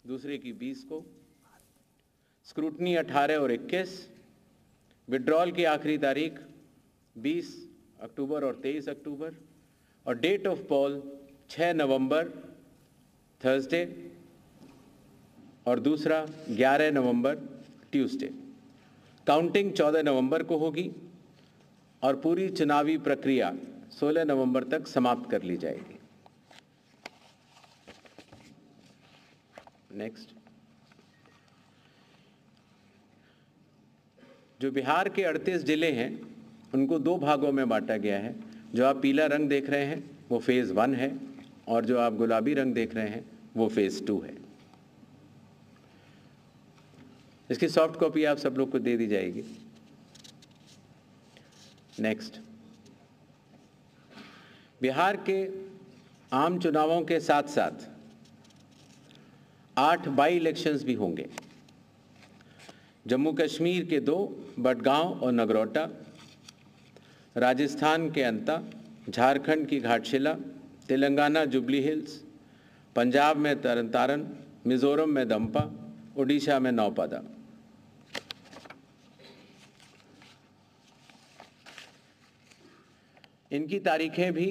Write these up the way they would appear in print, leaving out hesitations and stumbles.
दूसरे की 20 को, स्क्रूटनी 18 और 21, विड्रॉल की आखिरी तारीख 20 अक्टूबर और 23 अक्टूबर, और डेट ऑफ पोल 6 नवंबर थर्सडे और दूसरा 11 नवंबर ट्यूसडे। काउंटिंग 14 नवंबर को होगी और पूरी चुनावी प्रक्रिया 16 नवंबर तक समाप्त कर ली जाएगी। नेक्स्ट, जो बिहार के 38 जिले हैं उनको 2 भागों में बांटा गया है। जो आप पीला रंग देख रहे हैं वो फेज़ 1 है और जो आप गुलाबी रंग देख रहे हैं वो फेज़ 2 है। इसकी सॉफ्ट कॉपी आप सब लोग को दे दी जाएगी। नेक्स्ट, बिहार के आम चुनावों के साथ साथ 8 बाई इलेक्शंस भी होंगे। जम्मू कश्मीर के 2, बडगांव और नगरोटा, राजस्थान के अंता, झारखंड की घाटशिला, तेलंगाना जुबली हिल्स, पंजाब में तरन तारण, मिजोरम में दंपा, उड़ीसा में नौपादा। इनकी तारीखें भी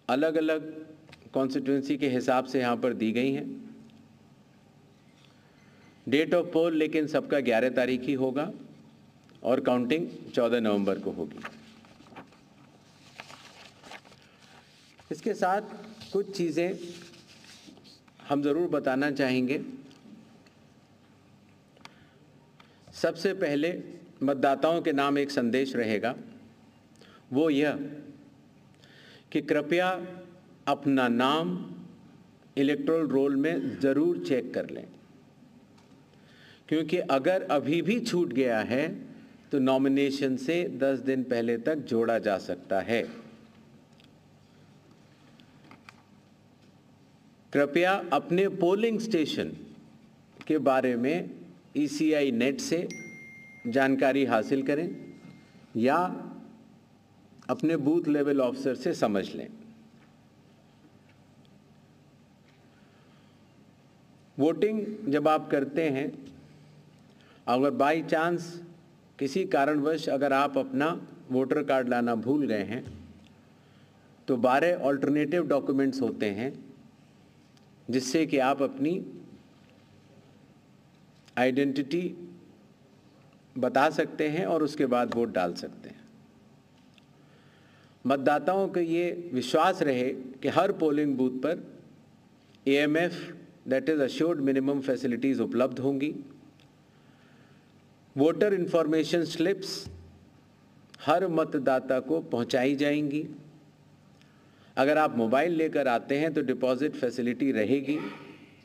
अलग अलग कॉन्स्टिट्यूंसी के हिसाब से यहाँ पर दी गई हैं। डेट ऑफ पोल लेकिन सबका 11 तारीख ही होगा और काउंटिंग 14 नवंबर को होगी। इसके साथ कुछ चीज़ें हम ज़रूर बताना चाहेंगे। सबसे पहले मतदाताओं के नाम एक संदेश रहेगा, वो यह कि कृपया अपना नाम इलेक्टोरल रोल में ज़रूर चेक कर लें, क्योंकि अगर अभी भी छूट गया है तो नॉमिनेशन से 10 दिन पहले तक जोड़ा जा सकता है। कृपया अपने पोलिंग स्टेशन के बारे में ECI नेट से जानकारी हासिल करें या अपने बूथ लेवल ऑफिसर से समझ लें। वोटिंग जब आप करते हैं, अगर बाई चांस किसी कारणवश अगर आप अपना वोटर कार्ड लाना भूल गए हैं तो 12 ऑल्टरनेटिव डॉक्यूमेंट्स होते हैं जिससे कि आप अपनी आइडेंटिटी बता सकते हैं और उसके बाद वोट डाल सकते हैं। मतदाताओं को ये विश्वास रहे कि हर पोलिंग बूथ पर AMF that is assured minimum facilities उपलब्ध होंगी। वोटर इंफॉर्मेशन स्लिप्स हर मतदाता को पहुंचाई जाएंगी। अगर आप मोबाइल लेकर आते हैं तो डिपॉजिट फैसिलिटी रहेगी,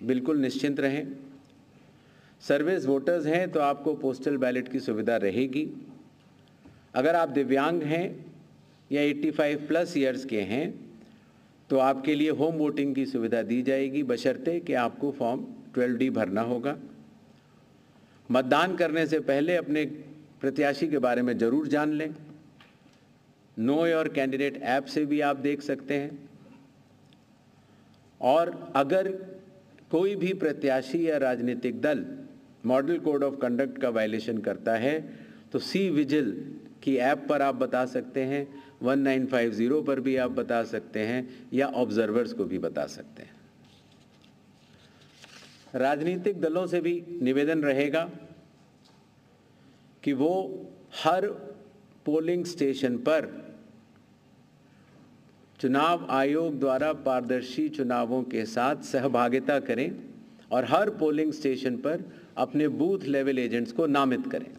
बिल्कुल निश्चिंत रहें। सर्विस वोटर्स हैं तो आपको पोस्टल बैलेट की सुविधा रहेगी। अगर आप दिव्यांग हैं या 85 प्लस ईयर्स के हैं तो आपके लिए होम वोटिंग की सुविधा दी जाएगी, बशर्ते कि आपको फॉर्म 12D भरना होगा। मतदान करने से पहले अपने प्रत्याशी के बारे में ज़रूर जान लें। नो योर कैंडिडेट ऐप से भी आप देख सकते हैं। और अगर कोई भी प्रत्याशी या राजनीतिक दल मॉडल कोड ऑफ कंडक्ट का वायलेशन करता है तो सी विजिल की ऐप पर आप बता सकते हैं, 1950 पर भी आप बता सकते हैं या ऑब्जर्वर्स को भी बता सकते हैं। राजनीतिक दलों से भी निवेदन रहेगा कि वो हर पोलिंग स्टेशन पर चुनाव आयोग द्वारा पारदर्शी चुनावों के साथ सहभागिता करें और हर पोलिंग स्टेशन पर अपने बूथ लेवल एजेंट्स को नामित करें।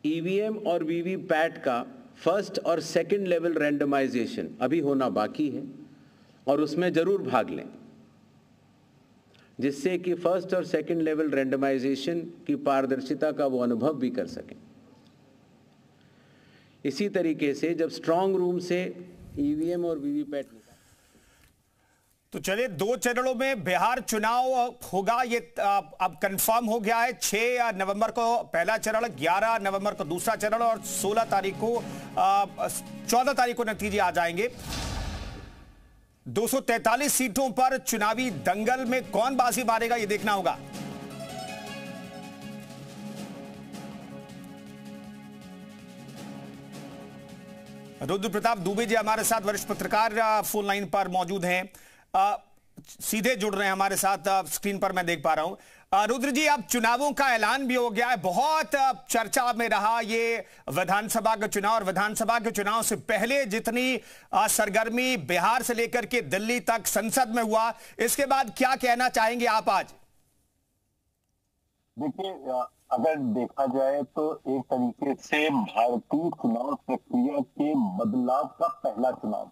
EVM और VVPAT का फर्स्ट और सेकंड लेवल रैंडमाइजेशन अभी होना बाकी है और उसमें जरूर भाग लें, जिससे कि फर्स्ट और सेकंड लेवल रैंडमाइजेशन की पारदर्शिता का वो अनुभव भी कर सकें। इसी तरीके से जब स्ट्रांग रूम से EVM और VVPAT तो चलिए 2 चरणों में बिहार चुनाव होगा, ये अब कंफर्म हो गया है। 6 नवंबर को पहला चरण, 11 नवंबर को दूसरा चरण और 14 तारीख को नतीजे आ जाएंगे। 243 सीटों पर चुनावी दंगल में कौन बाजी मारेगा, यह देखना होगा। रुद्र प्रताप दुबे जी हमारे साथ वरिष्ठ पत्रकार फोन लाइन पर मौजूद हैं, सीधे जुड़ रहे हैं हमारे साथ, स्क्रीन पर मैं देख पा रहा हूं। रुद्र जी, अब चुनावों का ऐलान भी हो गया है, बहुत चर्चा में रहा ये विधानसभा का चुनाव, और विधानसभा के चुनाव से पहले जितनी सरगर्मी बिहार से लेकर के दिल्ली तक संसद में हुआ, इसके बाद क्या कहना चाहेंगे आप आज? देखिए, अगर देखा जाए तो एक तरीके से भारतीय चुनाव प्रक्रिया के बदलाव का पहला चुनाव,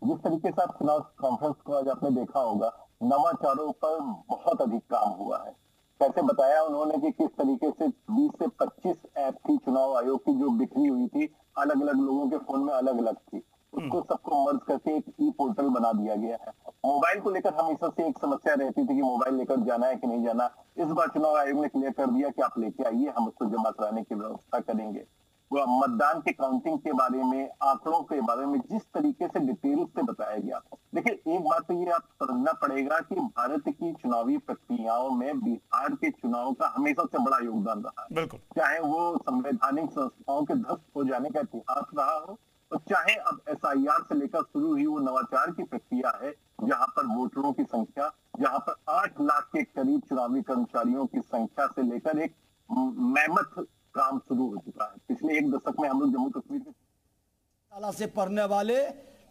जिस तरीके से आप चुनाव कॉन्फ्रेंस को आज आपने देखा होगा, नवाचारों पर बहुत अधिक काम हुआ है। कैसे बताया उन्होंने कि किस तरीके से 20 से 25 ऐप थी चुनाव आयोग की जो बिखरी हुई थी, अलग अलग लोगों के फोन में अलग अलग थी, उसको सबको मर्ज करके एक ई पोर्टल बना दिया गया है। मोबाइल को लेकर हमेशा से एक समस्या रहती थी कि मोबाइल लेकर जाना है कि नहीं जाना। इस बार चुनाव आयोग ने क्लियर कर दिया कि आप लेके आइए, हम उसको जमा कराने की व्यवस्था करेंगे। वो मतदान के काउंटिंग के बारे में, आंकड़ों के बारे में जिस तरीके से डिटेल से बताया गया। देखिए, एक बात तो ये आप समझना पड़ेगा कि भारत की चुनावी प्रक्रियाओं में बिहार के चुनाव का हमेशा से बड़ा योगदान रहा। बिल्कुल, चाहे वो संवैधानिक संस्थाओं के ध्वस्त हो जाने का इतिहास रहा हो, तो चाहे अब SIR से लेकर शुरू हुई वो नवाचार की प्रक्रिया है, जहां पर वोटरों की संख्या, जहां पर 8 लाख के करीब चुनावी कर्मचारियों की संख्या से लेकर एक मेहनत काम शुरू हो चुका है। पिछले एक दशक में हम लोग जम्मू कश्मीर के शाला से पढ़ने वाले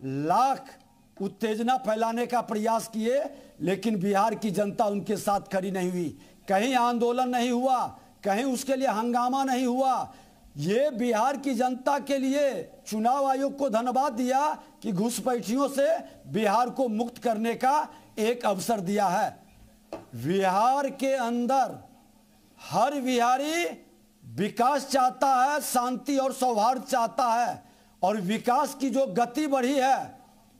लाख उत्तेजना फैलाने का प्रयास किए, लेकिन बिहार की जनता उनके साथ खड़ी नहीं हुई। कहीं आंदोलन नहीं हुआ, कहीं उसके लिए हंगामा नहीं हुआ। ये बिहार की जनता के लिए चुनाव आयोग को धन्यवाद दिया कि घुसपैठियों से बिहार को मुक्त करने का एक अवसर दिया है। बिहार के अंदर हर बिहारी विकास चाहता है, शांति और सौहार्द चाहता है, और विकास की जो गति बढ़ी है,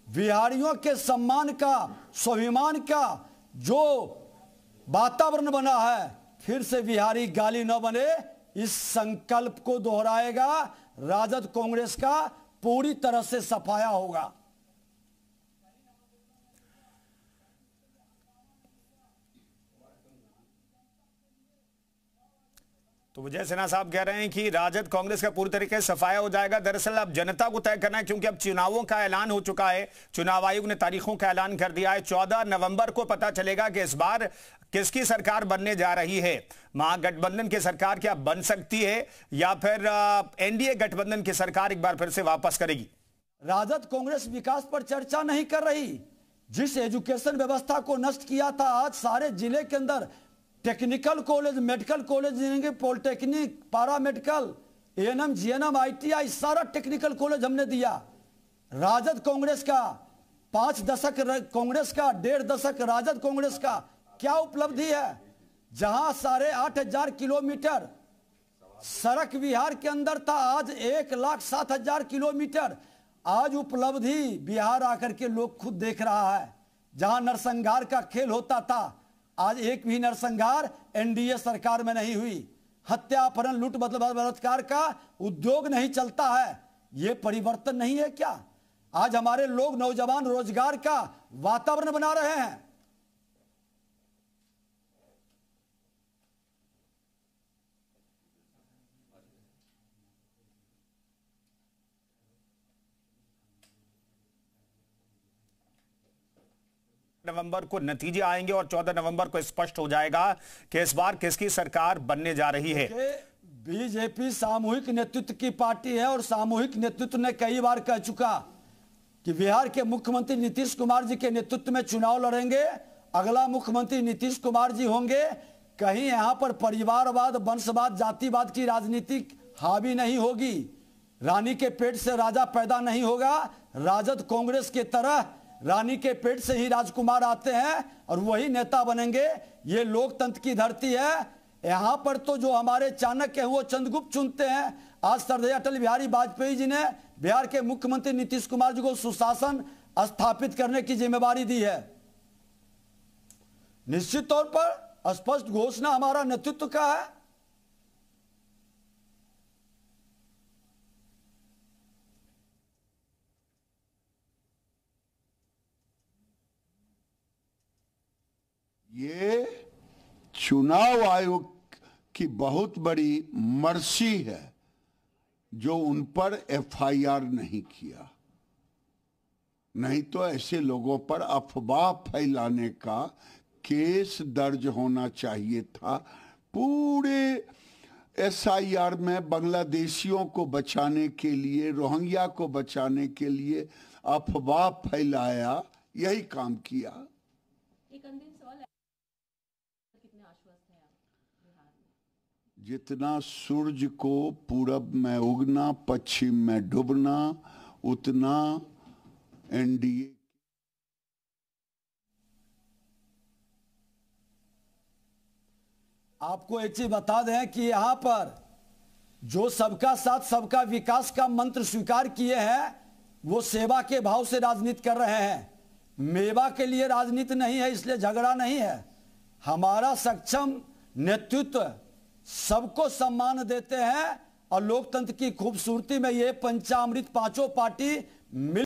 बिहारियों के सम्मान का, स्वाभिमान का जो वातावरण बना है, फिर से बिहारी गाली न बने, इस संकल्प को दोहराएगा। राजद कांग्रेस का पूरी तरह से सफाया होगा। तो विजय सिन्हा साहब कह रहे हैं कि राजद कांग्रेस का पूरी तरीके से सफाया हो जाएगा। दरअसल अब जनता को तय करना है, क्योंकि अब चुनावों का ऐलान हो चुका है, चुनाव आयोग ने तारीखों का ऐलान कर दिया है। 14 नवंबर को पता चलेगा कि इस बार किसकी सरकार बनने जा रही है। महागठबंधन की सरकार क्या बन सकती है, या फिर NDA गठबंधन की सरकार एक बार फिर से वापस करेगी? राजद कांग्रेस विकास पर चर्चा नहीं कर रही। जिस एजुकेशन व्यवस्था को नष्ट किया था, आज सारे जिले के अंदर technical college, medical college, polytechnic, पारा मेडिकल, ANM, GNM, ITI, सारा टेक्निकल कॉलेज हमने दिया। राजद कांग्रेस का 5 दशक कांग्रेस का, 1.5 दशक राजद कांग्रेस का क्या उपलब्धि है? जहां 8,500 किलोमीटर सड़क बिहार के अंदर था, आज 1,07,000 किलोमीटर। आज उपलब्धि बिहार आकर के लोग खुद देख रहा है। जहां नरसंहार का खेल होता था, आज एक भी नरसंहार NDA सरकार में नहीं हुई। हत्या, अपहरण, लूट, बलात्कार का उद्योग नहीं चलता है। यह परिवर्तन नहीं है क्या? आज हमारे लोग, नौजवान रोजगार का वातावरण बना रहे हैं। नवंबर को नतीजे आएंगे और 14 नवंबर को स्पष्ट हो जाएगा कि इस बार किसकी सरकार बनने जा रही है। बीजेपी सामूहिक नेतृत्व की पार्टी है, और सामूहिक नेतृत्व ने कई बार कह चुका कि बिहार के मुख्यमंत्री नीतीश कुमार जी के नेतृत्व में चुनाव लड़ेंगे, अगला मुख्यमंत्री नीतीश कुमार जी होंगे। कहीं यहां पर परिवारवाद, वंशवाद, जातिवाद की राजनीति हावी नहीं होगी। रानी के पेट से राजा पैदा नहीं होगा। राजद कांग्रेस के तरह रानी के पेट से ही राजकुमार आते हैं और वही नेता बनेंगे। ये लोकतंत्र की धरती है। यहां पर तो जो हमारे चाणक्य हैं वो चंद्रगुप्त चुनते हैं। आज श्रद्धेय अटल बिहारी वाजपेयी जी ने बिहार के मुख्यमंत्री नीतीश कुमार जी को सुशासन स्थापित करने की जिम्मेवारी दी है। निश्चित तौर पर स्पष्ट घोषणा हमारा नेतृत्व का है। ये चुनाव आयोग की बहुत बड़ी मर्सी है जो उन पर एफआईआर नहीं किया, नहीं तो ऐसे लोगों पर अफवाह फैलाने का केस दर्ज होना चाहिए था। पूरे एसआईआर में बांग्लादेशियों को बचाने के लिए, रोहिंग्या को बचाने के लिए अफवाह फैलाया, यही काम किया। एक अंतिम सवाल, कितने आश्वस्त हैं आप बिहार में? जितना सूरज को पूरब में उगना पश्चिम में डूबना, उतना एनडीए। आपको एक चीज बता दें कि यहां पर जो सबका साथ सबका विकास का मंत्र स्वीकार किए हैं वो सेवा के भाव से राजनीति कर रहे हैं, मेवा के लिए राजनीति नहीं है, इसलिए झगड़ा नहीं है। हमारा सक्षम नेतृत्व सबको सम्मान देते हैं और लोकतंत्र की खूबसूरती में ये पंचामृत पांचों पार्टी मिल